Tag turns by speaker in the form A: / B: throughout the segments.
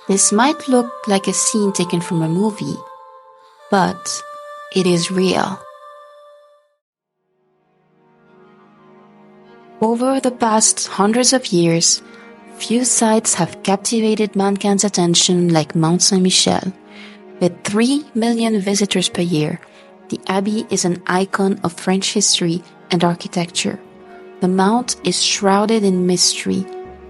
A: This might look like a scene taken from a movie, but it is real. Over the past hundreds of years, few sites have captivated mankind's attention like Mont St Michel. With 3 million visitors per year, the abbey is an icon of French history and architecture. The mount is shrouded in mystery,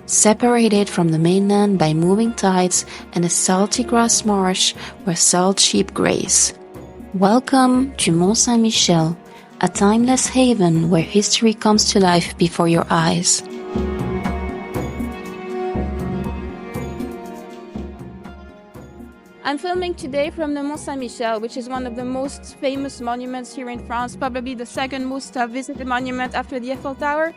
A: separated from the mainland by moving tides and a salty grass marsh where salt sheep graze. Welcome to Mont St Michel, a timeless haven where history comes to life before your eyes.
B: I'm filming today from the Mont St Michel, which is one of the most famous monuments here in France, probably the second most visited monument after the Eiffel Tower.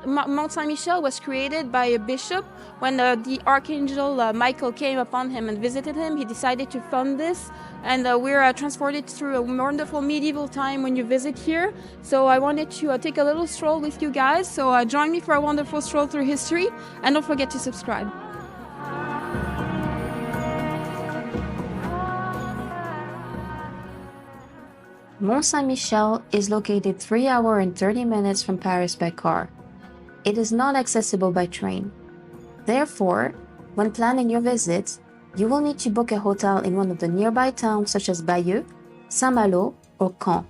B: Mont St Michel was created by a bishop. When the archangel Michael came upon him and visited him, he decided to fund this, and we're transported through a wonderful medieval time when you visit here. So I wanted to take a little stroll with you guys, so join me for a wonderful stroll through history, and don't forget to subscribe.
A: Mont St Michel is located 3 hours and 30 minutes from Paris by car. It is not accessible by train. Therefore, when planning your visit, you will need to book a hotel in one of the nearby towns such as Bayeux, Saint-Malo, or Caen.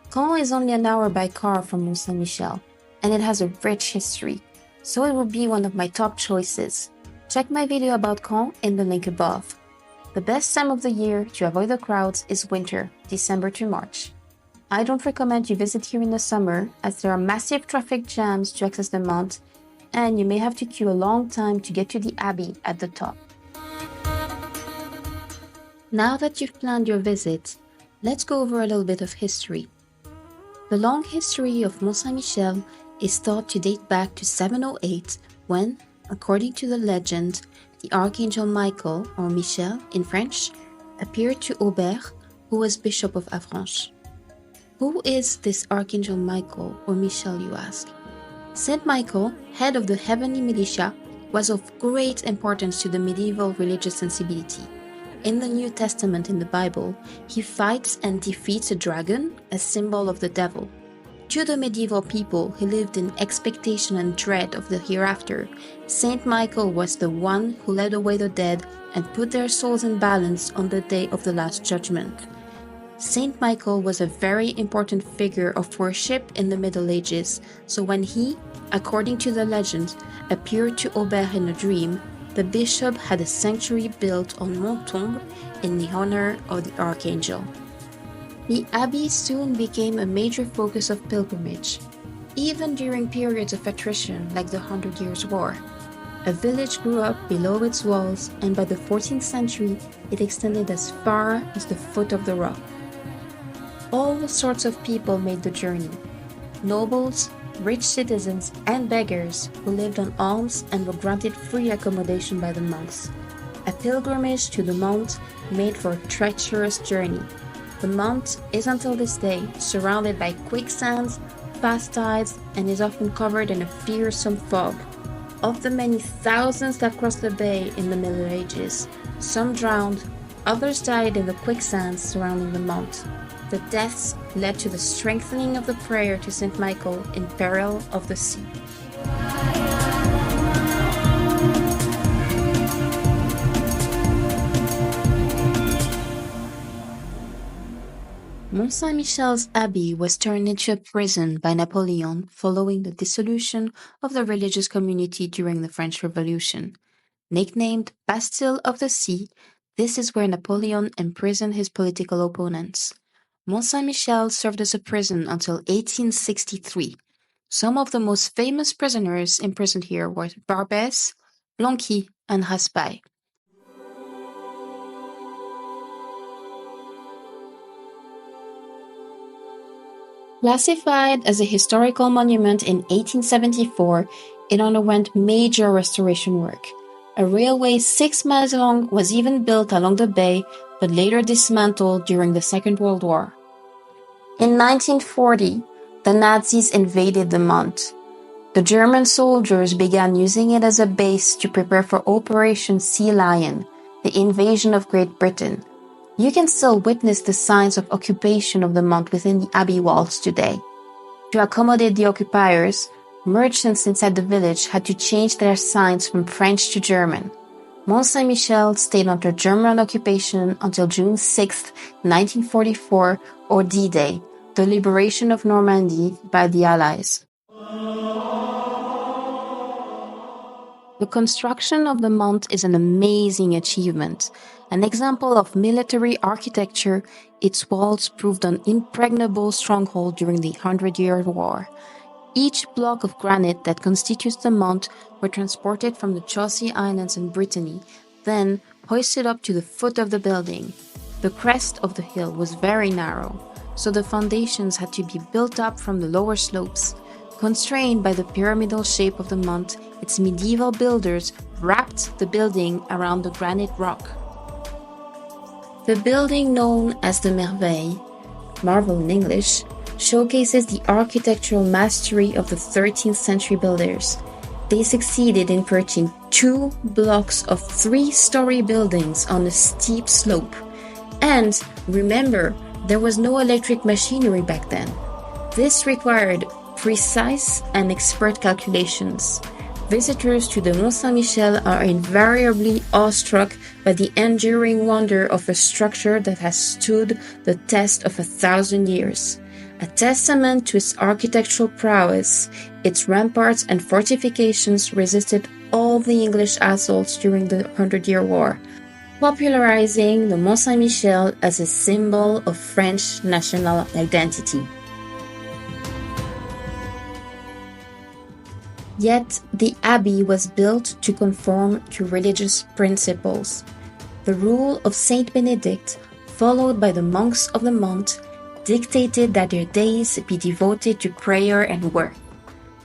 A: Caen is only an hour by car from Mont St Michel, and it has a rich history, so it will be one of my top choices. Check my video about Caen in the link above. The best time of the year to avoid the crowds is winter, December to March. I don't recommend you visit here in the summer as there are massive traffic jams to access the mount, and you may have to queue a long time to get to the abbey at the top. Now that you've planned your visit, let's go over a little bit of history. The long history of Mont St Michel is thought to date back to 708 when, according to the legend, the Archangel Michael, or Michel in French, appeared to Aubert, who was Bishop of Avranches. Who is this Archangel Michael, or Michel, you ask? Saint Michael, head of the heavenly militia, was of great importance to the medieval religious sensibility. In the New Testament in the Bible, he fights and defeats a dragon, a symbol of the devil. To the medieval people who lived in expectation and dread of the hereafter, Saint Michael was the one who led away the dead and put their souls in balance on the day of the Last Judgment. Saint Michael was a very important figure of worship in the Middle Ages, so when he, according to the legend, appeared to Aubert in a dream, the bishop had a sanctuary built on Mont St in the honor of the Archangel. The abbey soon became a major focus of pilgrimage, even during periods of attrition like the 100 Years' War. A village grew up below its walls, and by the 14th century, it extended as far as the foot of the rock. All sorts of people made the journey: nobles, rich citizens, and beggars who lived on alms and were granted free accommodation by the monks. A pilgrimage to the mount made for a treacherous journey. The mount is until this day surrounded by quicksands, fast tides, and is often covered in a fearsome fog. Of the many thousands that crossed the bay in the Middle Ages, some drowned, others died in the quicksands surrounding the mount. The deaths led to the strengthening of the prayer to Saint Michael in peril of the sea. Mont St Michel's abbey was turned into a prison by Napoleon following the dissolution of the religious community during the French Revolution. Nicknamed Bastille of the Sea, this is where Napoleon imprisoned his political opponents. Mont St Michel served as a prison until 1863. Some of the most famous prisoners imprisoned here were Barbès, Blanqui, and Raspail. Classified as a historical monument in 1874, it underwent major restoration work. A railway 6 miles long was even built along the bay, but later dismantled during the Second World War. In 1940, the Nazis invaded the Mont. The German soldiers began using it as a base to prepare for Operation Sea Lion, the invasion of Great Britain. You can still witness the signs of occupation of the Mont within the abbey walls today. To accommodate the occupiers, merchants inside the village had to change their signs from French to German. Mont St Michel stayed under German occupation until June 6, 1944, or D-Day, the liberation of Normandy by the Allies. The construction of the Mont is an amazing achievement. An example of military architecture, its walls proved an impregnable stronghold during the 100-Year War. Each block of granite that constitutes the Mont were transported from the Chauci Islands in Brittany, then hoisted up to the foot of the building. The crest of the hill was very narrow, so the foundations had to be built up from the lower slopes. Constrained by the pyramidal shape of the Mont, its medieval builders wrapped the building around the granite rock. The building known as the Merveille, marvel in English, showcases the architectural mastery of the 13th century builders. They succeeded in perching 2 blocks of 3-story buildings on a steep slope. And remember, there was no electric machinery back then. This required precise and expert calculations. Visitors to the Mont St Michel are invariably awestruck by the enduring wonder of a structure that has stood the test of 1,000 years. A testament to its architectural prowess, its ramparts and fortifications resisted all the English assaults during the 100-Year War, popularizing the Mont St Michel as a symbol of French national identity. Yet, the abbey was built to conform to religious principles. The rule of Saint Benedict, followed by the monks of the Mont, dictated that their days be devoted to prayer and work.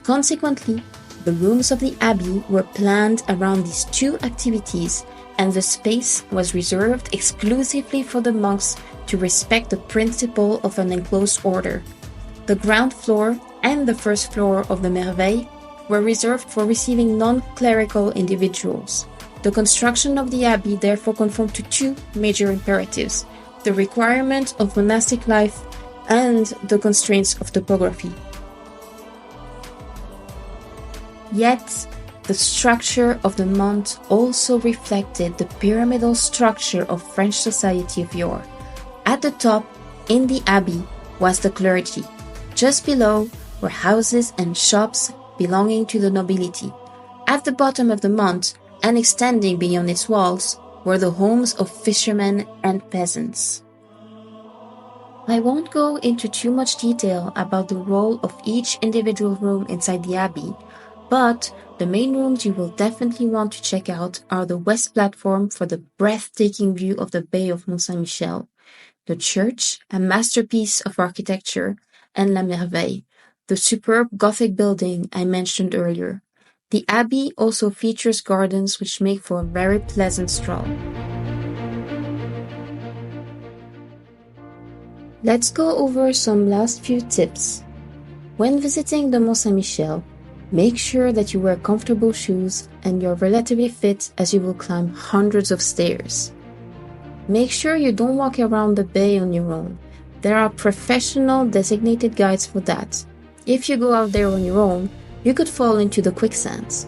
A: Consequently, the rooms of the abbey were planned around these 2 activities, and the space was reserved exclusively for the monks to respect the principle of an enclosed order. The ground floor and the first floor of the Merveille were reserved for receiving non-clerical individuals. The construction of the abbey therefore conformed to 2 major imperatives: the requirement of monastic life and the constraints of topography. Yet, the structure of the Mont also reflected the pyramidal structure of French society of yore. At the top, in the abbey, was the clergy. Just below were houses and shops belonging to the nobility. At the bottom of the Mont, and extending beyond its walls, were the homes of fishermen and peasants. I won't go into too much detail about the role of each individual room inside the abbey, but the main rooms you will definitely want to check out are the west platform for the breathtaking view of the Bay of Mont St Michel, the church, a masterpiece of architecture, and La Merveille, the superb Gothic building I mentioned earlier. The abbey also features gardens which make for a very pleasant stroll. Let's go over some last few tips. When visiting the Mont St Michel, make sure that you wear comfortable shoes and you're relatively fit as you will climb hundreds of stairs. Make sure you don't walk around the bay on your own. There are professional designated guides for that. If you go out there on your own, you could fall into the quicksands.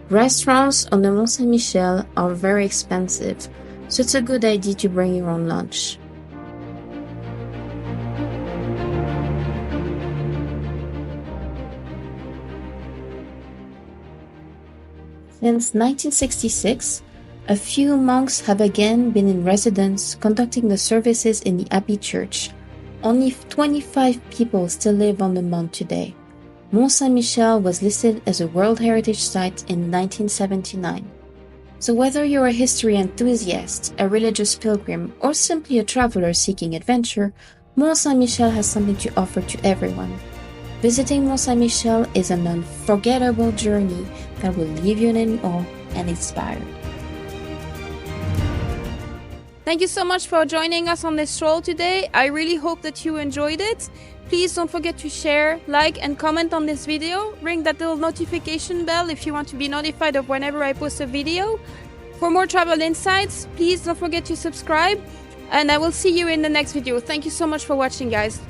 A: Restaurants on the Mont St Michel are very expensive, so it's a good idea to bring your own lunch. Since 1966, a few monks have again been in residence conducting the services in the Abbey Church. Only 25 people still live on the Mont today. Mont St Michel was listed as a World Heritage Site in 1979. So whether you're a history enthusiast, a religious pilgrim, or simply a traveler seeking adventure, Mont St Michel has something to offer to everyone. Visiting Mont St Michel is an unforgettable journey that will leave you in awe and inspired.
B: Thank you so much for joining us on this stroll today. I really hope that you enjoyed it. Please don't forget to share, like, and comment on this video. Ring that little notification bell if you want to be notified of whenever I post a video. For more travel insights, please don't forget to subscribe, and I will see you in the next video. Thank you so much for watching, guys.